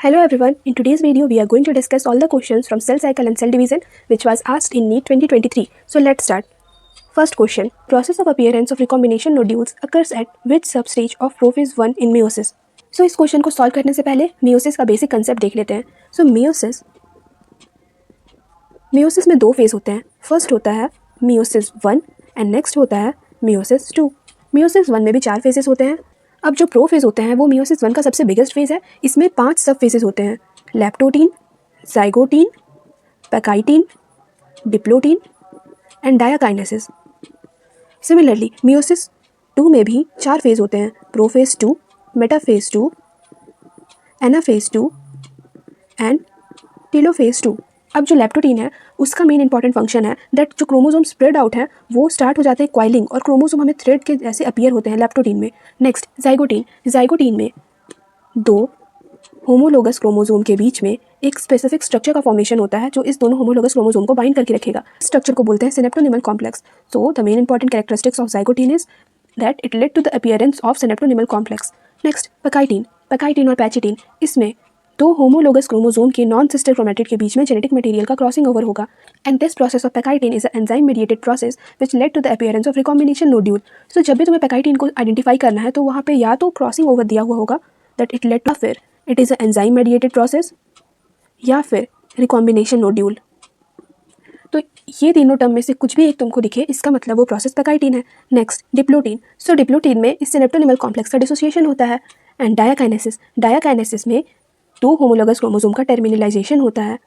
Hello everyone, in today's video we are going to discuss all the questions from cell cycle and cell division which was asked in NEET 2023. So let's start. First question, process of appearance of recombination nodules occurs at which substage of prophase 1 in meiosis? So इस question को solve करने से पहले meiosis का basic concept देख लेते हैं. So meiosis में दो फेज होते हैं. फर्स्ट होता है meiosis 1 एंड नेक्स्ट होता है meiosis 2. meiosis 1 में भी 4 फेजेस होते हैं. अब जो प्रो फेज होते हैं वो meiosis 1 का सबसे बिगेस्ट फेज है. इसमें 5 सब फेजेस होते हैं. Leptotene, zygotene, pachytene, diplotene and diakinesis. Similarly meiosis 2 में भी 4 फेज होते हैं. Prophase 2, metaphase 2, anaphase 2 and telophase 2. अब जो लैप्टोटीन है उसका मेन इंपॉर्टेंट फंक्शन है दैट जो क्रोमोसोम स्प्रेड आउट है वो स्टार्ट हो जाते हैं क्वाइलिंग और क्रोमोसोम हमें थ्रेड के जैसे अपीयर होते हैं लैप्टोटीन में. नेक्स्ट जाइगोटीन में दो होमोलोगस क्रोमोसोम के बीच में एक स्पेसिफिक स्ट्रक्चर का फॉर्मेशन होता है जो इस दोनों होमोलोगस क्रोमोसोम को बाइंड करके रखेगा. स्ट्रक्चर को बोलते हैं synaptonemal complex. So the main important characteristics of zygotene is that it lead to the appearance of synaptonemal complex. Next pachytene और पैचिटीन, इसमें दो होमोलोगस क्रोमोसोम के नॉन सिस्टर क्रोमैटिड के बीच में जेनेटिक मटेरियल का क्रॉसिंग ओवर होगा. And this process of pachytene is a enzyme mediated process which lead to the appearance of recombination nodule. So जब भी तुम्हें पैकाइटीन को आइडेंटिफाई करना है तो वहाँ पे या तो क्रॉसिंग ओवर दिया हुआ होगा दैट इट लेड टू, फिर it is a enzyme mediated process या फिर रिकॉम्बिनेशन नोड्यूल. तो ये तीनों टर्म में से कुछ भी एक तुमको दिखे इसका मतलब वो प्रोसेस पैकाइटीन है. Next diplotene. सो डिप्लोटीन में इस सिनेप्टोनिमल कॉम्प्लेक्स का डिसोसिएशन होता है. एंड डायाकाइनेसिस में दो होमोलोगस क्रोमोसोम का टर्मिनलाइजेशन होता है.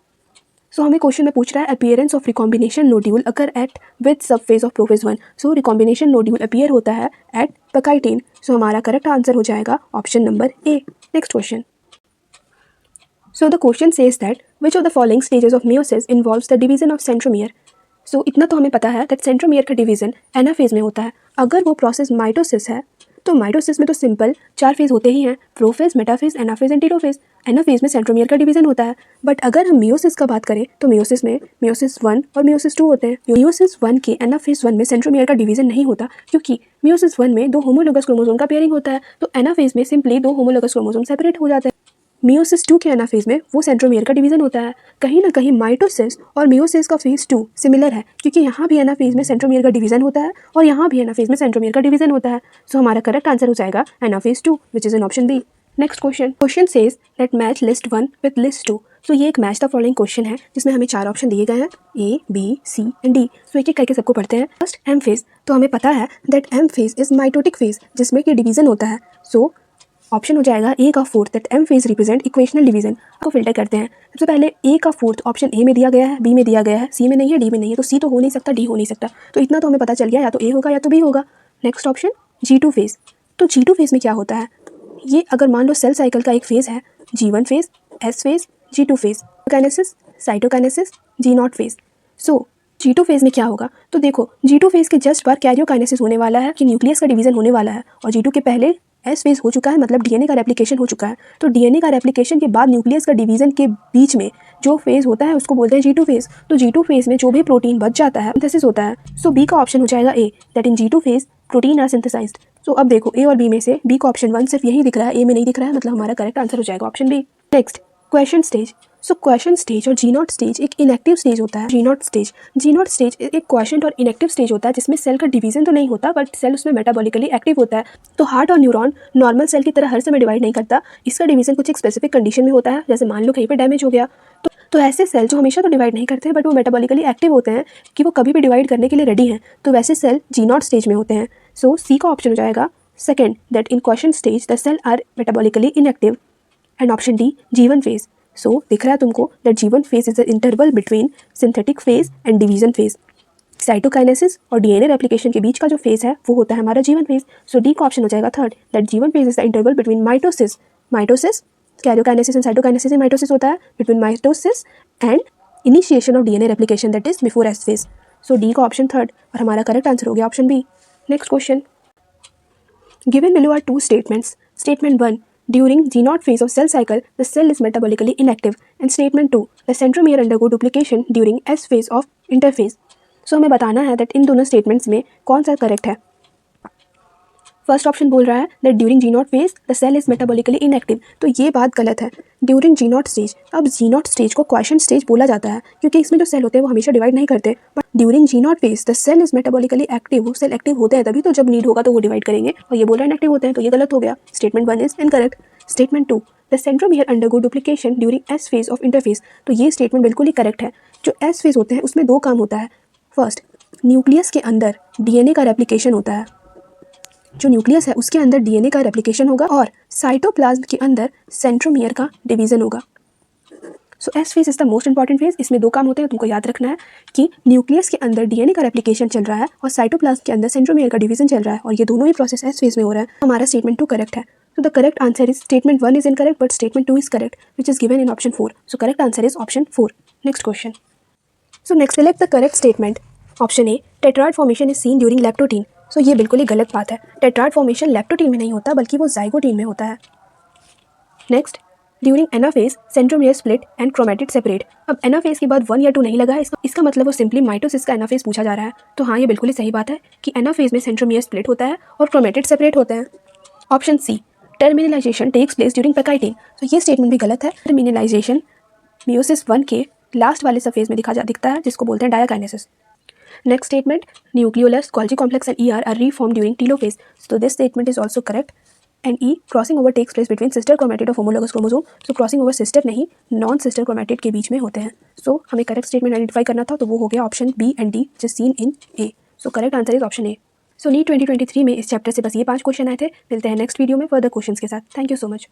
सो हमें क्वेश्चन में पूछ रहा है appearance of recombination nodule occur at with sub phase of prophase 1. So recombination nodule appear होता है एट पैकाइटीन. सो हमारा करेक्ट आंसर हो जाएगा option number A. Next question. So the question says that which of the following stages of meiosis involves the division of centromere? So इतना तो हमें पता है that centromere का डिवीजन एनाफेज में होता है. अगर वो प्रोसेस माइटोसिस है तो माइटोसिस में तो सिंपल 4 फेज होते ही हैं, prophase, metaphase, anaphase and telophase. Anaphase में सेंट्रोमियर का डिवीजन होता है. बट अगर हम मियोसिस का बात करें तो मियोसिस में मियोसिस 1 और मियोसिस 2 होते हैं. मियोसिस 1 के एनाफेज 1 में सेंट्रोमियर का डिवीजन नहीं होता क्योंकि मियोसिस 1 में दो होमोलोगस क्रोमोसोम का पेयरिंग होता है. तो एनाफेज में सिंपली दो होमोलोगस क्रोमोसोम सेपरेट हो जाते हैं. मियोसिस 2 के एनाफेज में वो सेंट्रोमियर का डिवीजन होता है. कहीं ना कहीं माइटोसिस और मियोसिस का फेज 2 सिमिलर है क्योंकि यहाँ भी एनाफेज में सेंट्रोमियर का डिवीजन होता है और यहाँ भी एनाफेज में सेंट्रोमियर का डिवीजन होता है. सो हमारा करेक्ट आंसर हो जाएगा anaphase 2 which is in option B. Next question says let match list 1 with list 2. So ये एक मैच द फॉलोइंग क्वेश्चन है जिसमें हमें 4 ऑप्शन दिए गए हैं A, B, C and D. So एक एक करके सबको पढ़ते हैं. First M phase. तो हमें पता है that M phase is mitotic phase जिसमें कि डिवीजन होता है. सो ऑप्शन हो जाएगा ए का fourth that M phase represent equational division. को फिल्टर करते हैं. सबसे पहले ए का फोर्थ ऑप्शन ए में दिया गया है, बी में दिया गया है, सी में नहीं है, डी में नहीं है. तो सी तो हो नहीं सकता, डी हो नहीं सकता. तो इतना तो हमें पता चल गया या तो ए होगा या तो बी होगा. Next option G2 phase. तो G2 फेज में क्या होता है, ये अगर मान लो सेल साइकिल का एक फेज है, G1 phase, S phase, G2 phase, kinesis, cytokinesis, G0 phase. So G2 phase में क्या होगा, तो देखो G2 फेज के जस्ट बाद कैरियोकाइनेसिस होने वाला है कि न्यूक्लियस का डिवीजन होने वाला है और G2 के पहले एस फेज हो चुका है, मतलब डीएनए का रेप्लिकेशन हो चुका है. तो डीएनए का रेप्लिकेशन के बाद न्यूक्लियस का डिवीजन के बीच में जो फेज होता है उसको बोलते हैं G2 फेज. तो G2 फेज में जो भी प्रोटीन बच जाता है सिंथेसिस होता है. सो बी का ऑप्शन हो जाएगा A that in G2 phase protein are synthesized. So अब देखो ए और बी में से बी का ऑप्शन 1 सिर्फ यही दिख रहा है, ए में नहीं दिख रहा है, मतलब हमारा करेक्ट आंसर हो जाएगा option B. Next question stage. So question stage और G0 स्टेज एक इनएक्टिव स्टेज होता है. G0 स्टेज एक क्वेश्चन और इनएक्टिव स्टेज होता है जिसमें सेल का डिवीजन तो नहीं होता बट सेल उसमें मेटाबॉलिकली एक्टिव होता है. तो हार्ट और न्यूरॉन नॉर्मल सेल की तरह हर समय डिवाइड नहीं करता. इसका डिवीजन कुछ एक स्पेसिफिक कंडीशन में होता है. जैसे मान लो कहीं पे डैमेज हो गया तो ऐसे सेल जो हमेशा तो डिवाइड नहीं करते हैं बट वो मेटाबॉलिकली एक्टिव होते हैं कि वो कभी भी डिवाइड करने के लिए रेडी हैं, तो वैसे सेल G0 स्टेज में होते हैं. सो सी का ऑप्शन हो जाएगा second that in question stage the cell are metabolically inactive. And option D G1 phase. So दिख रहा है तुमको that G1 phase is the interval between synthetic phase and division phase. Cytokinesis और डीएनए रेप्लिकेशन के बीच का जो phase है वो होता है हमारा G1 फेज. सो डी का ऑप्शन हो जाएगा third that G1 phase is the interval between mitosis karyokinesis and cytokinesis में माइटोसिस होता है, between mitosis and initiation of DNA replication that is before S phase. So D का option third और हमारा correct answer हो गया option B. Next question. Given below are 2 statements. Statement 1, during G0 phase of cell cycle, the cell is metabolically inactive. And statement 2, the centromere undergo duplication during S phase of interphase. So हमें बताना है that इन दोनों statements में कौन सा correct है. First option बोल रहा है that during G naught phase the cell is metabolically inactive, तो ये बात गलत है। ड्यूरिंग जी नॉट स्टेज, अब जी नॉट स्टेज को क्वेश्चन स्टेज बोला जाता है क्योंकि इसमें जो सेल होते हैं वो हमेशा डिवाइड नहीं करते, but during G naught phase the cell is metabolically active, वो सेल एक्टिव होते हैं तभी तो जब नीड होगा तो वो डिवाइड करेंगे, और ये बोल रहा है इनएक्टिव होते हैं, तो ये गलत हो गया। Statement 1 is incorrect. Statement 2, the centromere undergo duplication during S phase of interphase, तो ये स्टेटमेंट बिल्कुल ही करेक्ट है। जो एस फेज होते हैं उसमें दो काम होता है। फर्स्ट, न्यूक्लियस के अंदर डीएनए का रेप्लिकेशन होता है, जो न्यूक्लियस है उसके अंदर डीएनए का रेप्लिकेशन होगा, और साइटोप्लाज्म के अंदर सेंट्रोमियर का डिवीजन होगा। So S phase is the most important phase. इसमें दो काम होते हैं, तुमको याद रखना है कि न्यूक्लियस के अंदर डीएनए का रेप्लिकेशन चल रहा है और साइटोप्लाज्म के अंदर सेंट्रोमियर का डिवीजन चल रहा है, और ये दोनों ही प्रोसेस एस फेज में हो रहा है। हमारा स्टेटमेंट 2 करेक्ट है। So the correct answer is statement 1 is incorrect but statement 2 is correct, which is given in option 4. So correct answer is option 4. Next question. So next select the correct statement. Option A, tetrad formation is seen during lactotin. So ये बिल्कुल ही गलत बात है। tetrad formation lactotin में नहीं होता बल्कि वो zygotin में होता है। Next, during anaphase centromere split and chromatid separate. अब anaphase के बाद 1 या 2 नहीं लगा है, इसका मतलब वो सिंपली माइटोसिस का anaphase पूछा जा रहा है। तो हाँ, ये बिल्कुल ही सही बात है कि anaphase में centromere split होता है और chromatid separate होते हैं। Option C, terminalization takes place during pachytene, तो ये स्टेटमेंट भी गलत है। टर्मिनलाइजेशन मियोसिस 1 के लास्ट वाले सरफेस में दिखता है, जिसको बोलते हैं diakinesis. Next statement, nucleolus Golgi complex and ER are reform during telophase, तो this statement is also correct. And E, crossing over takes place between sister chromatid of homologous chromosome, so crossing over sister नहीं non sister chromatid के बीच में होते हैं। सो हमें correct statement identify करना था, तो वो हो गया option B and D which is seen in A. So correct answer is option A. So NEET 2023 में इस चैप्टर से बस ये 5 क्वेश्चन आए थे। मिलते हैं नेक्स्ट वीडियो में फर्दर क्वेश्चंस के साथ। Thank you so much.